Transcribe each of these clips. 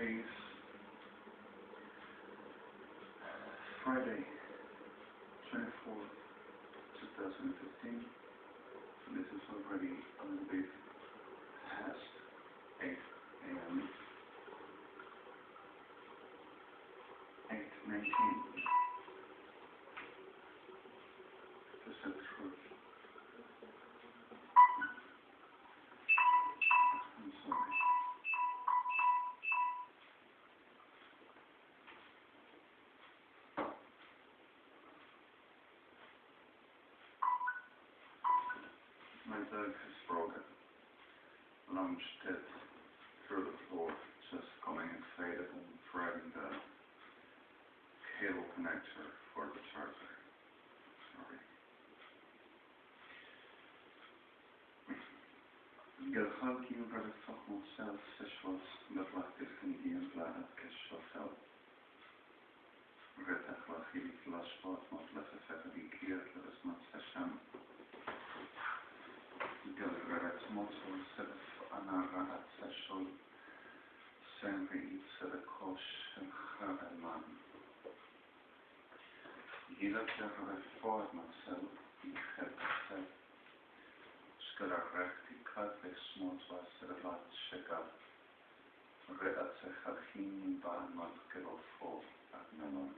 is Friday, 24th, 2015. This is already a little bit past 8 a.m. 8:19. Is that true? I'm sorry. My dog has broken, launched it through the floor, just coming and faded and threading the cable connector for the charger. Sorry. Gelchalki over the fucking self sexuals that like this can be in planet Keshofel. Retachla Hili Flashpot, not less effect of Ikea, let us not Hashem. Degenerates mocą sedef anara seszol sępy I sedekosz chareman. Gila kjare forma sel I chepse. Skala rechti kate smocva sedevat shekal. Reatse chalchini ba matkelo fo agmelon.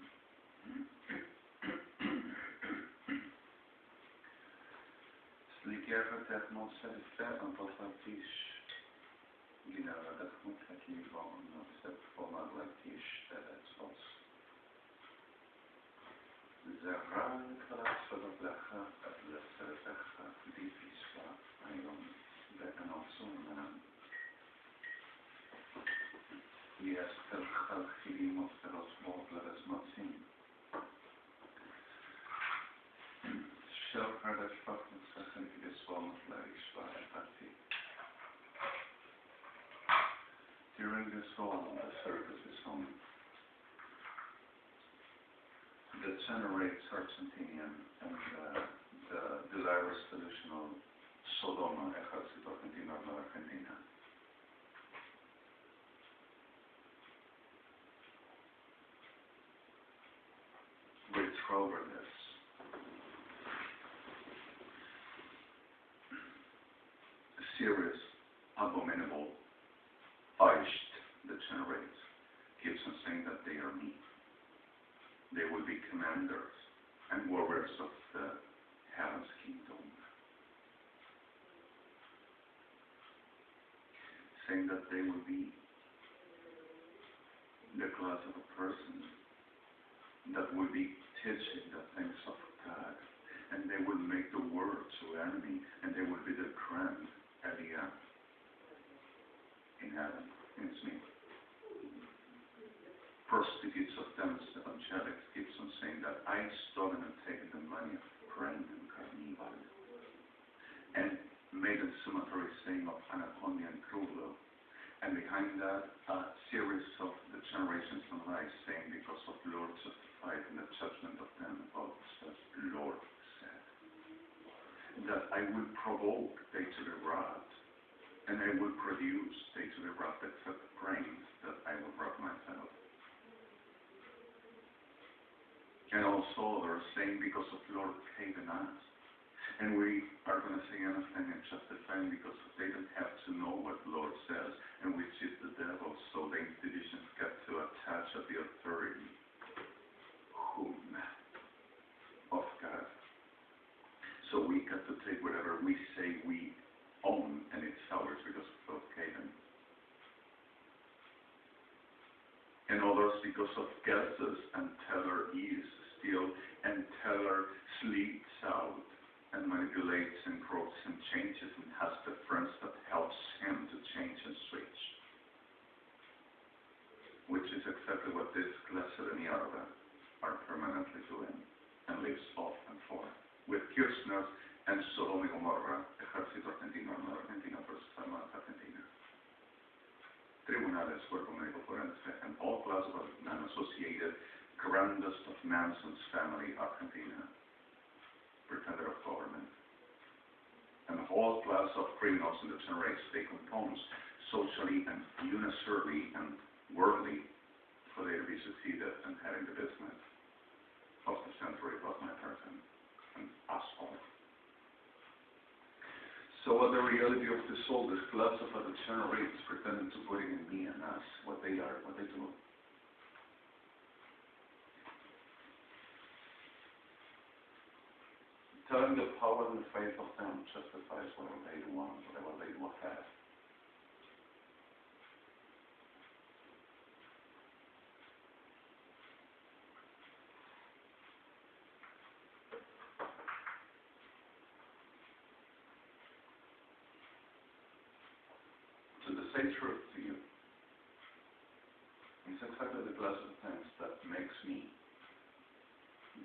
Ligera technosel fer en potlatis. Ligera technosel van set format latish teletsos. Zeran klas of lecha at leserecha diffisla ion bekan opsunan. Yes, telchal chilimos telos modleres matsin. Shall are the fucking second to this one of Larry's party. During this hall, the service is on. The degenerates Argentinian and the delirious delusional SODOMA-GOMORRA Argentina. With Troverless. Serious, abominable, feist degenerates keeps on saying that they are me. They will be commanders and warriors of the heaven's kingdom. Saying that they will be the class of a person that will be teaching the things of God, and they will make the world to enemy, and they will be the grand Elishel in heaven. It's me. Prostitutes of them, evangelics, keeps on saying that I stolen and taken the money of Brendan Carnival and made a summatory saying of Anaconda and Krulo, and behind that a series of the generations from life saying because of Lord justified in the judgment of them about as Lord said, that I will provoke they to the wrath, and I will produce they to the wrath except brains that I will rub myself. And also they're saying because of Lord Caden us. And we are going to say anything and justify because they don't have to know what the Lord says, and which is the devil, so the institutions get to attach at the authority of God. So we got to take whatever we say we own, and it's ours because of Caden. And others because of guesses, and teller is still, and teller sleeps out, and manipulates and grows and changes, and has the friends that helps him to change and switch. Which is exactly what this Lesser and Yarva are permanently doing, and lives off and for. With KIRSCHNERS and SODOMA-GOMORRA, Ejército Argentino, Armada Argentina versus Armada Argentina. Tribunales, Cuerpo Médico Forense, and all classes of non-associated, grandest of Manson's family, Argentina, pretender of government. And all class of criminals in the generates they compose socially and unitarily and worldly for they to be succeeded in having the business of the century was my person and asshole. So what the reality of the soul, this class of the degenerates pretending to put in me and us, what they are, what they do. Telling the power and the faith of them justifies whatever they want, whatever they will have. To say truth to you, it's exactly the class of things that makes me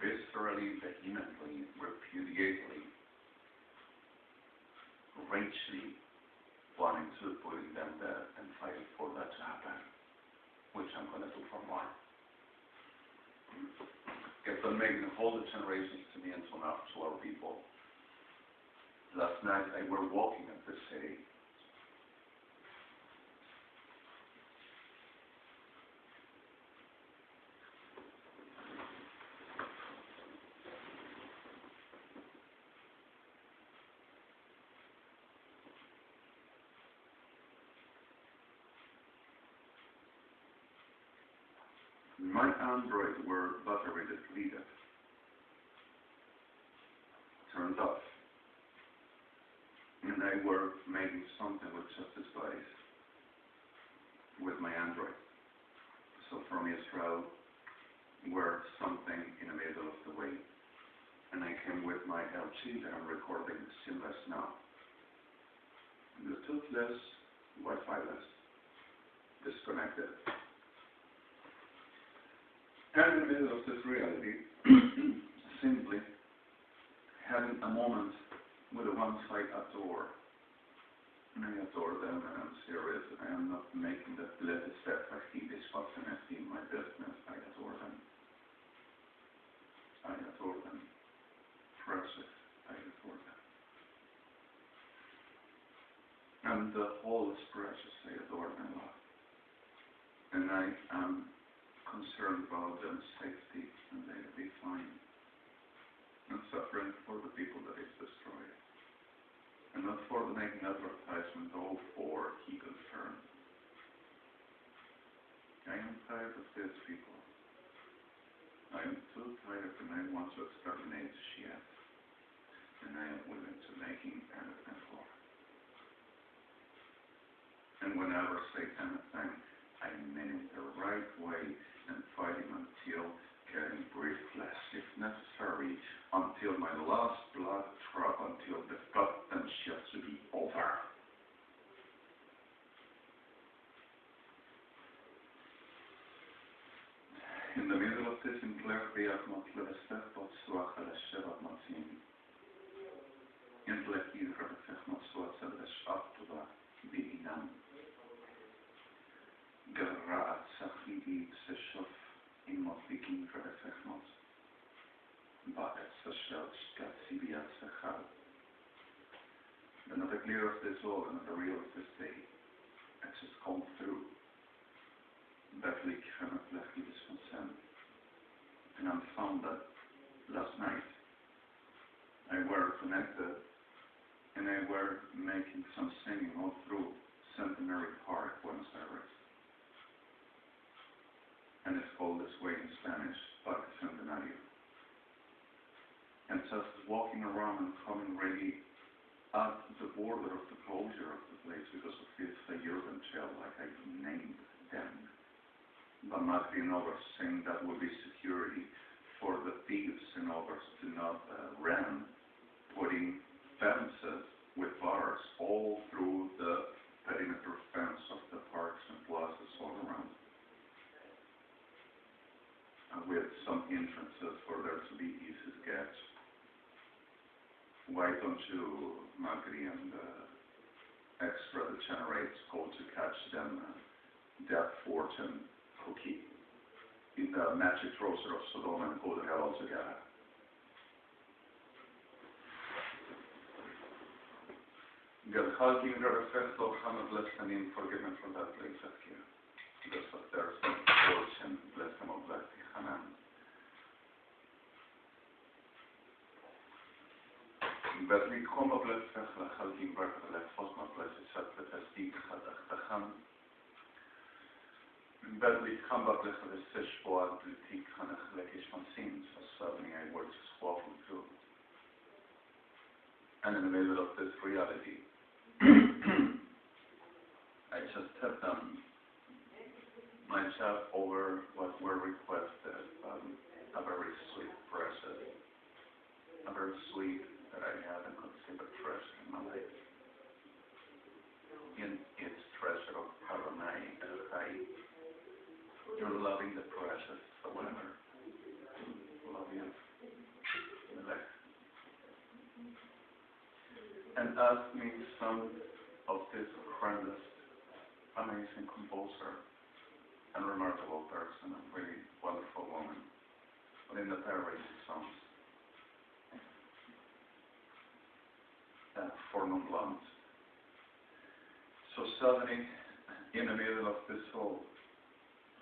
viscerally, vehemently, repudiately, ragely wanting to put them there and fight for that to happen, which I'm going to do for more. Kept on making whole generations to me until now to our people. Last night I were walking at the city. My Android were battery depleted, turned off, and I were making something with just this device with my Android. So from Israel were something in the middle of the way, and I came with my LG that I'm recording seamless now. Bluetoothless, Wi-Fi-less, disconnected. And in the middle of this reality, simply having a moment with the ones I adore. And I adore them, and I'm serious, and I am not making the little step I see this fucking I see my business. I adore them. I adore them. Precious. I adore them. And the whole is precious. I adore them a lot. And I am concerned about their safety, and they'll be fine. And suffering for the people that is destroyed. And not for the making advertisement, all for he confirmed. I am tired of these people. I am too tired and I want to exterminate shit. And I am willing to making anything for. And whenever I say anything, I mean it the right way and fighting until getting breathless, if necessary, until my last blood drop, until the goddamn shit to be over. In the middle of this Sinclair Beatmot Levestef, but Suach Elishel Matin. In the Lekid Rabefechmot Suach Elishel Bi'inam. Gerra'at Sachidi Seshof in Motlikin Rabefechmot. Ba'et Seshel Shkat Sibiat Sechal. They're not clear of this all, they're not the real of this day. It's just come through. Badly cannot left me this consent. And I found that last night I were connected and I were making some singing all through Centenary Park, Buenos Aires. And it's called this way in Spanish, Parque Centenario. And just walking around and coming ready at the border of the closure of the place because of this urban jail, like I named them. But not being over saying that would be security for the thieves and others to not run, putting fences with bars all through the perimeter fence of the parks and plazas all around. With some entrances for there to be easy to get. Why don't you, Magri and extra degenerates, go to catch them that fortune cookie in the magic trouser of Sodoma and go to hell altogether. God, Halking Rebbe Festo, Hamad Lestanin, forgive me for that place, thank you. because of their fortune, bless them of bless the Hanan. But we come up bless the Halki Bark, the Fosma bless the Sat, the Tastik, the Ham. But we come up bless the Seshboa, the Tik, and the Lekish from Sins, so suddenly I was just walking through. And in the middle of this reality, I just tapped on my chat over what were requested, a very sweet present, a very sweet that I haven't considered treasure in my life. In its treasure of Adonai El Chai, you're loving the precious, however, love you, Melech. And ask me some of this grandest, amazing composer and remarkable person, a really wonderful woman, but in the parody songs. For non-blondes. So suddenly, in the middle of this whole,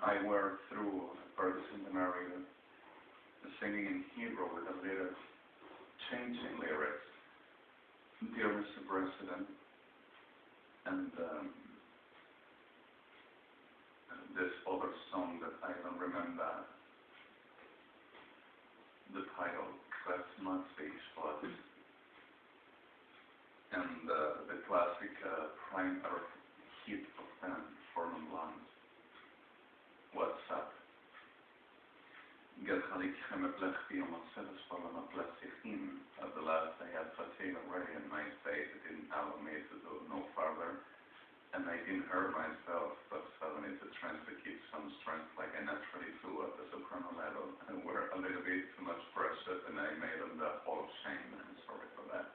I were through Burgess in the Maria, singing in Hebrew with a little changing lyrics. Dear Mr. President, and this other song that I don't remember the title, Christmas but and the classic prime hit of them for non-blondes. What's up? قال خليك خمر بلغتي وما تصلش والله ما بلغتين. At the last I had fatigue already and my faith didn't allow me to do no further. And I didn't hurt myself, but suddenly the trend to keep some strength like I naturally do at the soprano level. And were a little bit too much pressure and I made them the whole shame. I'm sorry for that.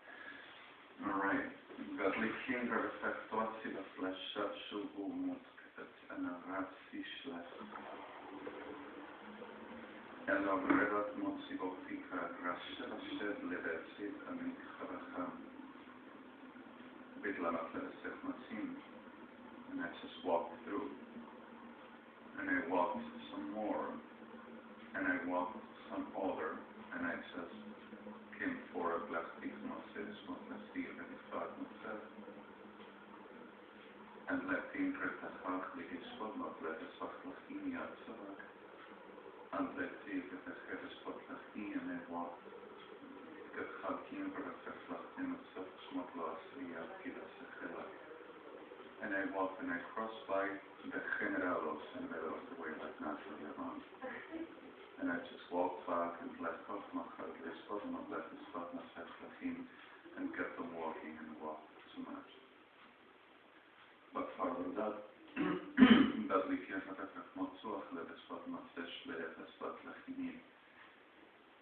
Alright. Godly King reflektacji we flesza szubu mózg na racji ślep. En of redat moci ofika rasha shed levetsit amin kharacham. Bidlama flesef masim. And I just walked through. And I walked some more. And I walked some other. And I just came for a plastic message from the stil and the thought myself. And let the interpretach the spot not let the soft lachini outside. And let the head spot lachini and I walked. Get halkin for the lachini of soft smart loss reality of the and I walked and I crossed by the generalos in the middle of the way like naturally around. And I just walked back and left off my heart, this spot and left the spot myself with him and kept on walking and walked so much. But further that, that we can't have a motsuach, let the spot myself, let the spot like him.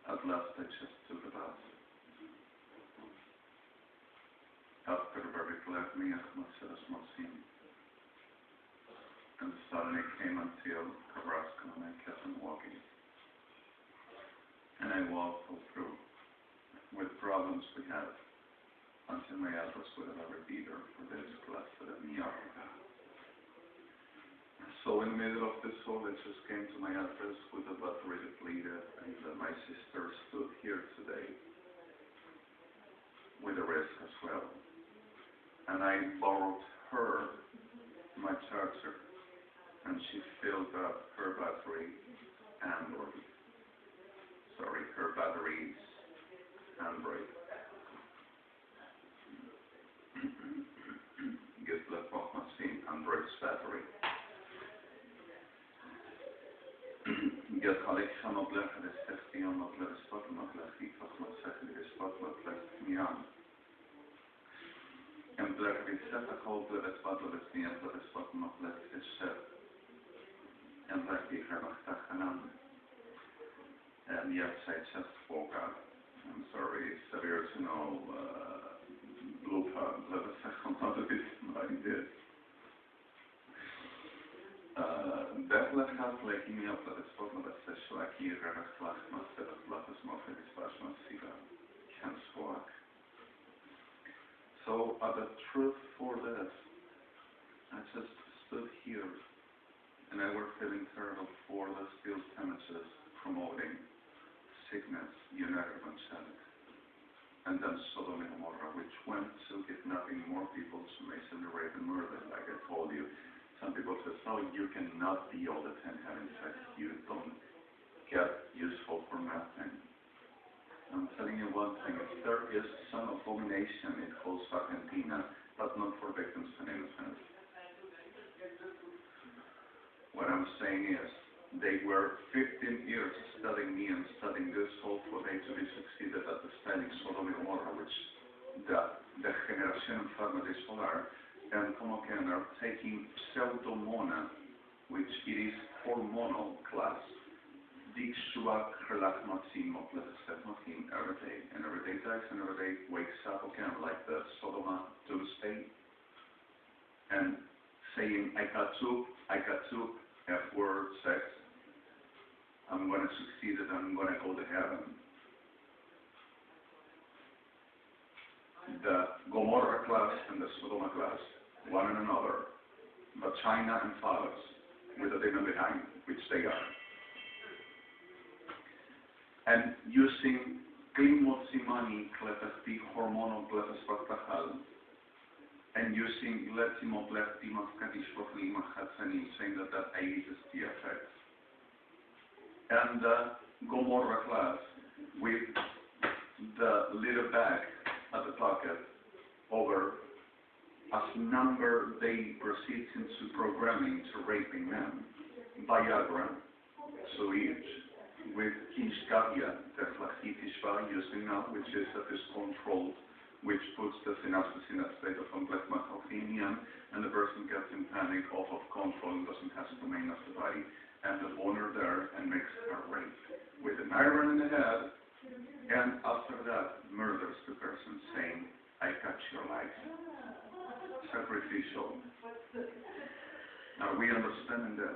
At last I just took the bus. After Barik left me, Ahmad's Mosim. And suddenly came until Nebraska and I kept on walking. And I walked all through with problems we had until my address would have a repeater for this class at New York. So in the middle of this hall, it just came to my address with a battery depleted, and my sister stood here today with a risk as well. And I borrowed her my charger, and she filled up her battery Android. Sorry, her batteries Android. Get the machine Android's battery. Get Alexa Mobile for the safety on Mobile spot, Mobile Fifth, Mobile spot, Mobile Miam. And Black Reset, a whole blood spot, Mobile spot, Mobile Elishel. And Black Hermachtachanan. And yes, I just woke up. I'm sorry, severe to know blooper, let us say how to be like this. That has like me up at the spot of a session like here, and a class master of Latus Morphe Dispassion Siva can swag. So, the truth for this, I just stood here and I were feeling terrible for the still images promoting sickness, United Evangelics, and then Sodoma-GOMORRA, which went to kidnapping more people to masonry, rape, and murder, like I told you. Some people say, oh, you cannot be all the time having sex. You don't get useful for nothing. I'm telling you one thing, if there is some abomination, it calls Argentina, but not for victims and innocents. What I'm saying is, they were 15 years studying me and studying this whole for they to be succeeded at the styling Sodoma-GOMORRA, which the degeneration enfermedad solar, and como que are taking pseudomona, which it is hormonal class. Dixua relachmatzimo plesetmatim every day, and every day dies, and every day wakes up again, like the Sodoma doomsday, and saying, I got to, F-word, sex, I'm going to succeed and I'm going to go to heaven. The Gomorrah class and the Sodoma class, one and another, vagina and phallus, with a demon behind, which they are. And using klimotsimani klepesti hormonal klepespactahal, and using letimopleptimafkadishpochlima saying that aids the effect. And the Gomorrah class with the little bag at the pocket over as number they proceed into programming to raping men, Viagra, so each, with Kinshkavia, the flachitishva using now, which is that is controlled, which puts the synapses in a state of complex macrothemia, and the person gets in panic, off of control, and doesn't have to main of the body, and the boner there, and makes her rape with an iron in the head, and after that, murders the person, saying, I got your life. Sacrificial. Are we understanding this?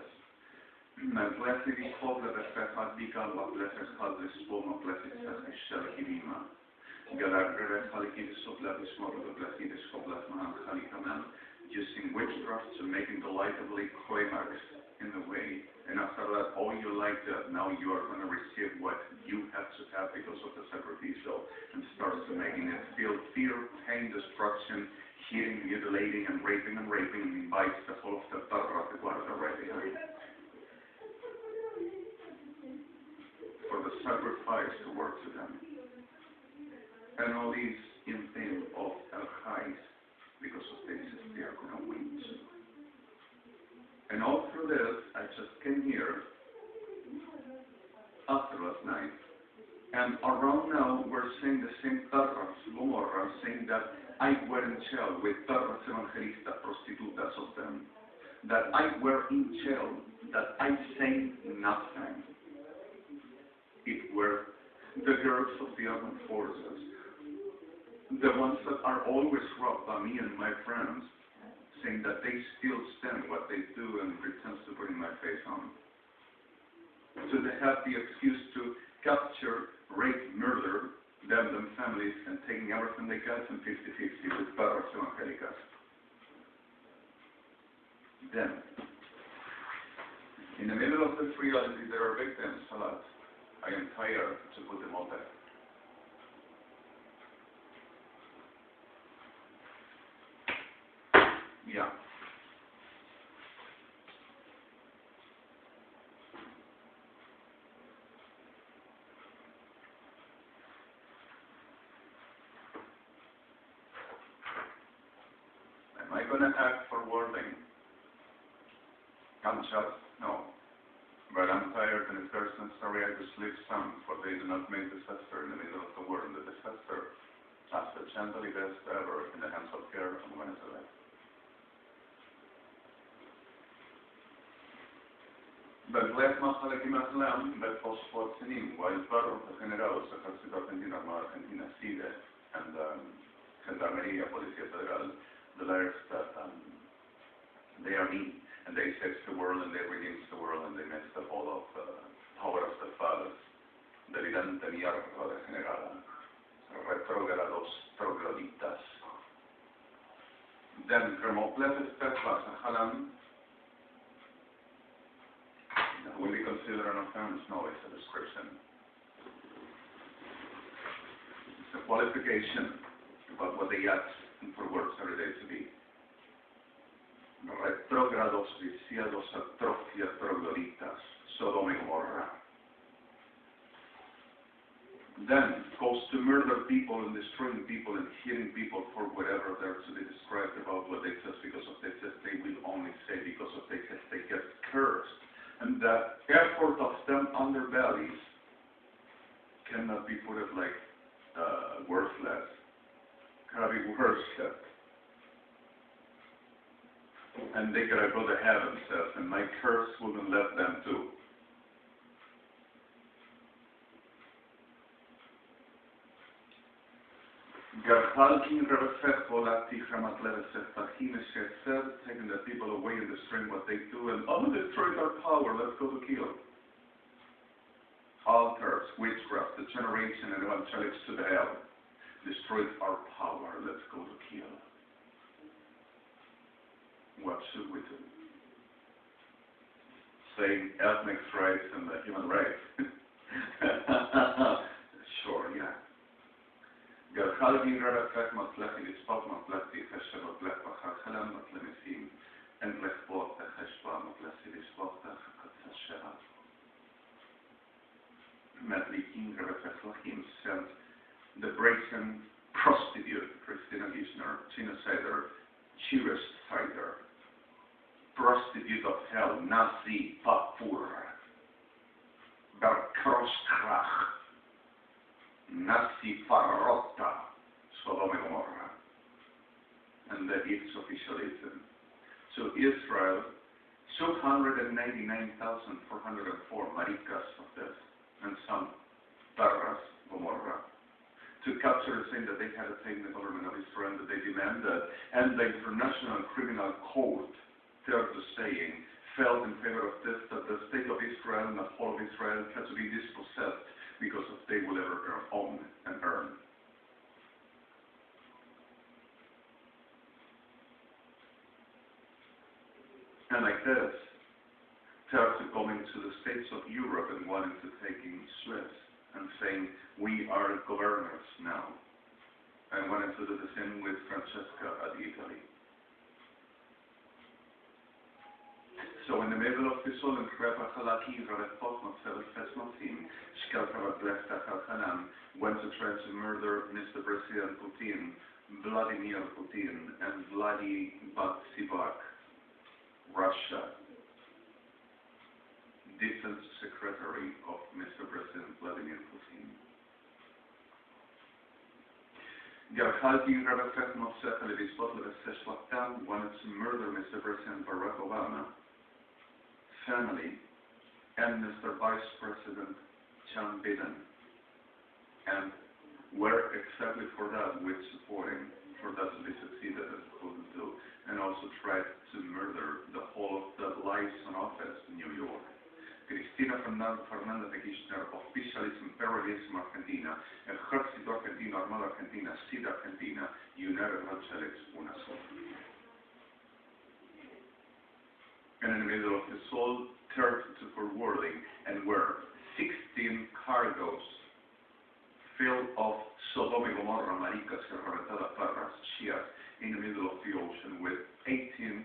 Using witchcraft to making the lightably climax in the way, and after that, oh, you like that, now you are going to receive what you have to have because of the sacrificial, and starts to making it feel fear, pain, destruction, hitting, mutilating, and raping, and invites the whole of the Torah to guarda right behind. For the sacrifice to work to them. And all these in theme of El-Chais, because of this, they are going to win. And all through this, I just came here after last night, and around now we're saying the same Tarras, Gomorrah, saying that I were in jail with Tarras evangelistas, prostitutas of them, that I were in jail, that I say nothing. It were the girls of the armed forces, the ones that are always robbed by me and my friends, saying that they still stand what they do and pretend to put in my face on. So they have the excuse to capture, rape, murder them families, and taking everything they got and 50-50 with Barras Evangelicas. Then, in the middle of this reality, there are victims, a lot. I am tired to put them all back. Yeah. Am I going to act for wording? I'm just, no. But I'm tired, and if there's necessary, I just leave some, for they do not make disaster in the middle of the word. And the disaster, as the gently best ever in the hands of care, I'm going to select. Belglef Mahalekimazlam, Belfosforcenim, while Perros degenerados, Ejército Argentino, Armada Argentina, CIDE, and Gendarmería, Policía Federal, the liars that they are mean, and they sex the world, and they redeem the world, and they mess the whole of power of the fathers. Delirante mierda degenerada, retrógrados, trogloditas. Then, Hermopletes Petlas, Halam, considered an offense? No, it's a description. It's a qualification about what they act for words every day to be. Retrógrados, viciados, atrofias, trogloditas, Sodoma y Gomorra. Then goes to murder people and destroying people and hitting people for whatever they're to be described about what they said, because of they said they will only say because of they said they get cursed. And that effort of them on their bellies cannot be put as like worthless. Gotta be worshipped. And they gotta go to heaven, says, and my curse wouldn't let them too. Taking the people away and destroying what they do, and destroyed our power, let's go to kill. Altars, witchcraft, degeneration, and evangelics to the hell. Destroyed our power, let's go to kill. What should we do? Saying ethnic rights and human rights. Sure, yeah. Galhalgin Rabak Matlaki, the spot Matlaki, Hashem Black Bahalam, Matlemisim, and Black Bot, the Hashba, Matlasi, the spot, the Hatsasheva. Matlikin Rabak Lachim sent the brazen prostitute, Christina Kirschner, genocider, cheerist fighter, prostitute of hell, Nazi, Papur, Barkroskrach, Nazi Farrotta, Sodoma and Gomorrah, and that is officialism. So Israel, 299,404 maricas of this, and some Tarras, Gomorrah, to capture the saying that they had attained the government of Israel, that they demanded, and the International Criminal Code, third the saying, felt in favor of this, that the state of Israel and the whole of Israel had to be dispossessed because of they will ever own and earn. And like this, Turks coming to the states of Europe and wanting to take in Suez and saying, we are governors now. And wanted to do the same with Francesca at Italy. So in the middle of this all, in Krebachalaki, Rabetpotma, Sebesfesmatim, Shkalkabatleftachachanan, went to try to murder Mr. President Putin, Vladimir Putin, and Vladimir Sivak, Russia, Defense Secretary of Mr. President Vladimir Putin. Gerhalki Rabetpotma, Sebesfesmatim, wanted to murder Mr. President Barack Obama, family, and Mr. Vice President John Biden, and were exactly for that with supporting, for that to be succeeded as opposed to, and also tried to murder the whole of the lives in office in New York. Cristina Fernández de Kirchner, Officialism, Imperialism Argentina, Ejército Argentino, Armada Argentina, SID Argentina, United Evangelics, una sola. And in the middle of the soul, turned to forwarding, and were 16 cargoes filled of Sodoma and Gomorrah, maricas, reventadas, parras, shias, in the middle of the ocean, with 18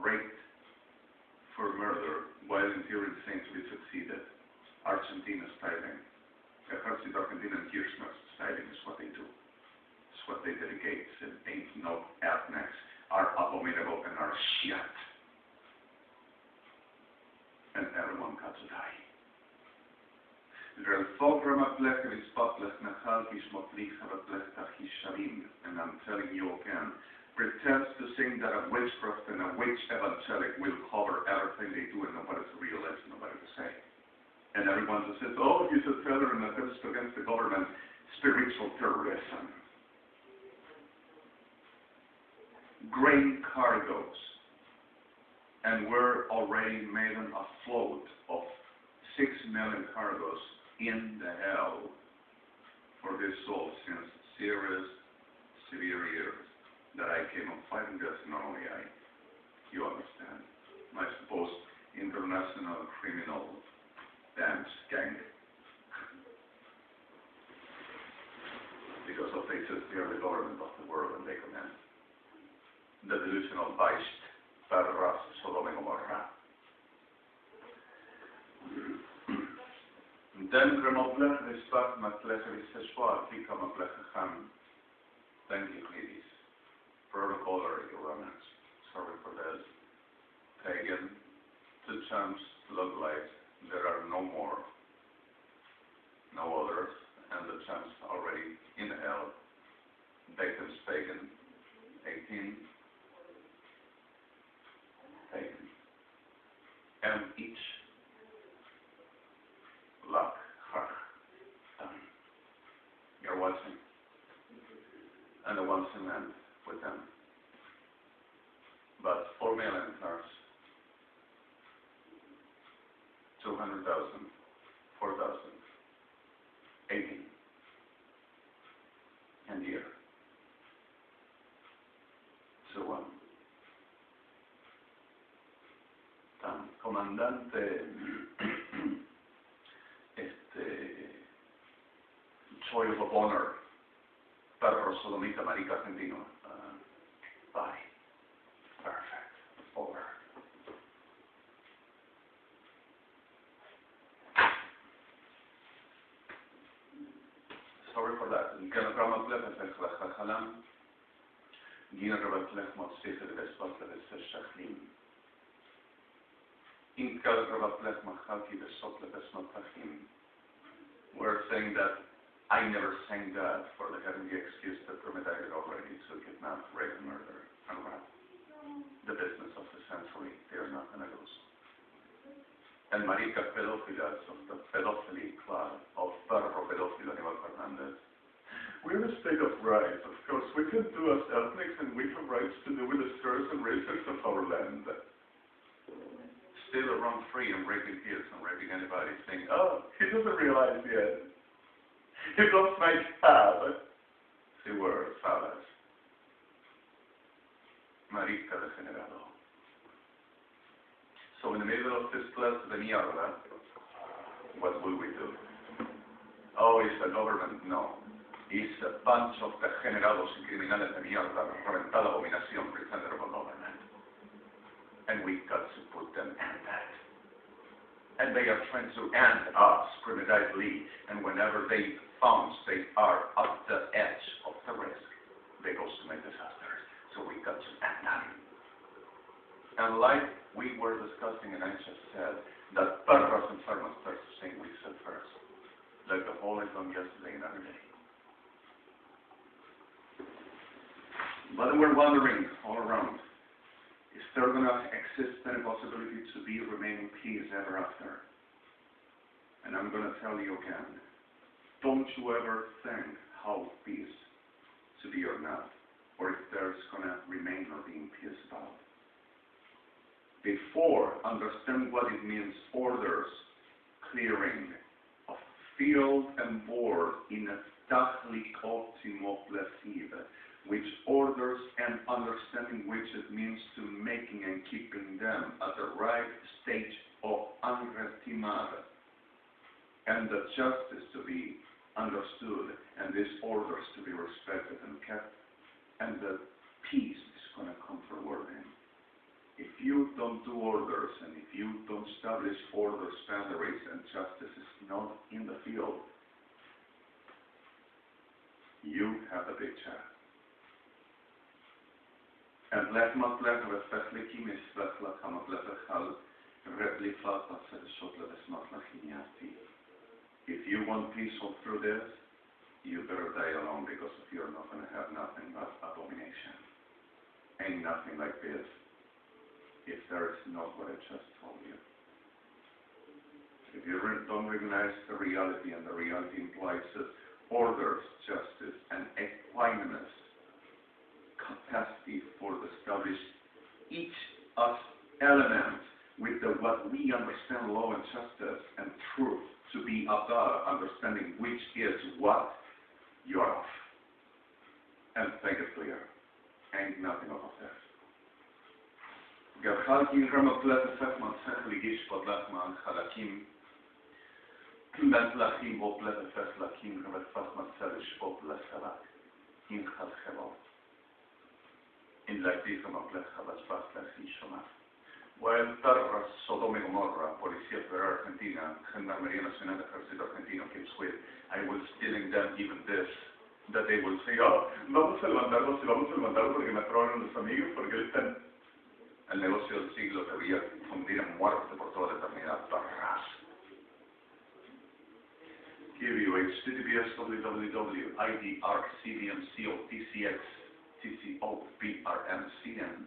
raped for murder, while enduring saying to be succeeded. Argentina styling. Ejército Argentina and KIRSCHNERS styling is what they do. It's what they dedicate. And ain't no ethnics are abominable and are shit. And everyone got to die. And I'm telling you again, pretends to think that a witchcraft and a witch evangelic will cover everything they do and nobody's realized, nobody to say. And everyone just says, oh, he's a terror and against the government, spiritual terrorism. Grain cargoes. And we're already made a float of 6 million cargoes in the hell for this soul since serious, severe years that I came on fighting this, not only I, you understand. I suppose international criminal dance gang. Because of they just fear the government of the world and they command. The delusional Beisht, Perras, Sodoma-GOMORRA. Den Remoblech Nispat Matlech Viseshwa, Tika Matlech Ham. Thank you, ladies. Protocol Iranians. Sorry for this. Pagan, the champs, love light. There are no more, no others, and the champs already in hell. Bacon's pagan. 18. Pagan. And each. Luck. You're watching. And the ones in land with them. But 4 million cars, 200,000, 4,000, 18, and year. So on. Tan comandante Choice of Honor, perro sodomita marica argentino. Bye. Perfect. Over. Sorry for that. Gina Ramatlech and Halam. Gina Ramatlech Motsifel Vespatle Shachlim. Inkal Ramatlech Machalki Vesople Vesmatachim. We're saying that I never sang that for the heavenly excuse that premeditated already to kidnap, rape, and murder, and rap. The business of the century, they are not going to lose. And marica pedophilas of the pedophily club of perro pedófilo Aníbal Fernández. We're in a state of rights, of course. We can do as ethnics and we have rights to do with the stars and races of our land. Still run free and raping kids and raping anybody, saying, oh, he doesn't realize yet. He lost my tab. See words, falas. Marica degenerado. So in the middle of this class de mierda, what will we do? Oh, it's the government? No. It's a bunch of degenerados y criminales de mierda, reventada abominación, pretender of a government. And we got to put them in that. And they are trying to end us premeditatedly, and whenever they found they are at the edge of the risk, they go to make disasters. So we got to end them. And like we were discussing, and I just said, that perros enfermos first thing we said first. Like the whole is done yesterday and every day. But we're wondering all around, is there going to exist any possibility to be remaining peace ever after? And I'm going to tell you again, don't you ever think how peace to be or not, or if there's going to remain or being peace about. Before, understand what it means, orders, clearing of field and board in a tachlik optimo plesive, which orders and understanding which it means to making and keeping them at the right stage of unretimada, and the justice to be understood, and these orders to be respected and kept, and the peace is going to come forward in. If you don't do orders, and if you don't establish orders, boundaries, and justice is not in the field, you have a big chance. And let not let the Fethlikim is Fethlakam of Lefechal, Replifat, Shot, Levesmatlachiniati. If you want peace all through this, you better die alone, because if you're not going to have nothing but abomination. Ain't nothing like this if there is not what I just told you. If you don't recognize the reality, and the reality implies orders, justice, and equanimous capacity for the established each us element with the what we understand law and justice and truth to be above, understanding which is what you're off. And make it clear. Ain't nothing of this. Bethlehem Boplet Feslachim Revetfas Marcelish Boplet Selak in Haskebot. In la Tifam of Leshabas Faslas Ishoma. While Tarras, Sodoma-GOMORRA, Policía Federal Argentina, Gendarmería Nacional Ejército Argentino keeps with, I will stealing them even this, that they will say, oh, vamos a levantarlos y vamos a levantarlos porque me aprobaron los amigos, porque están. El negocio del siglo debía fundir en muerte por toda la eternidad. Tarras. Give you HTTPS www.idrcdmcotcx.tcobrmcn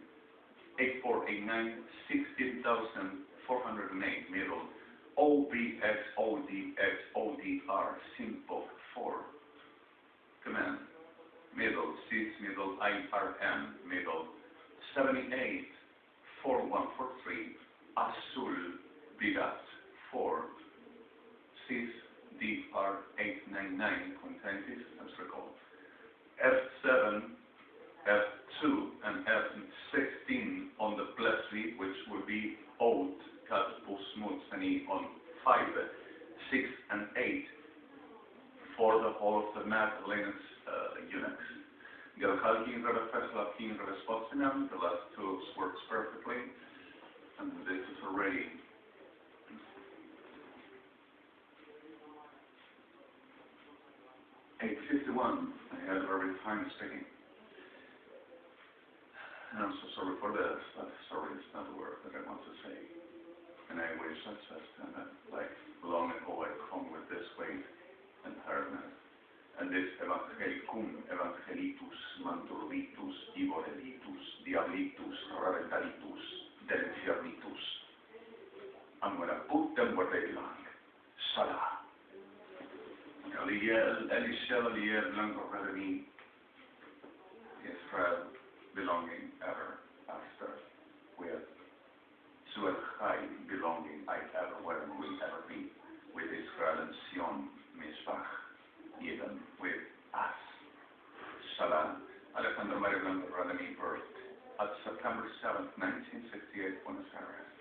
8489-16408 middle OBXODXODR simple 4 command middle sys middle IRM middle 784143 azul bigat 4 sys DR899 contained as recalled F7 F2 and F16 on the plus suite, which will be old, cut, smooth, and on 5, 6, and 8 for the whole of the Mac Linux Unix. Galhalkin Redefeslakin Redespotsinam, the last two works perfectly, and this is already $8:51. I had a very fine speaking. And I'm so sorry for this, but sorry is not the word that I want to say. And I wish I just like long ago I come with this weight and tiredness. And this evangelicum, evangelitus, manturbitus, iborelitus, diablitus, rarentalitus, del infiernitus. I'm going to put them where they belong. Salah. Elishel, E.BLANCO, REDEMI, Israel, belonging ever after, with Suel Chai belonging I ever where and will ever be, with Israel and Sion, Mishpach, even with us. Shalom. Alejandro Mario Blanco REDEMI birth at September 7th, 1968, Buenos Aires.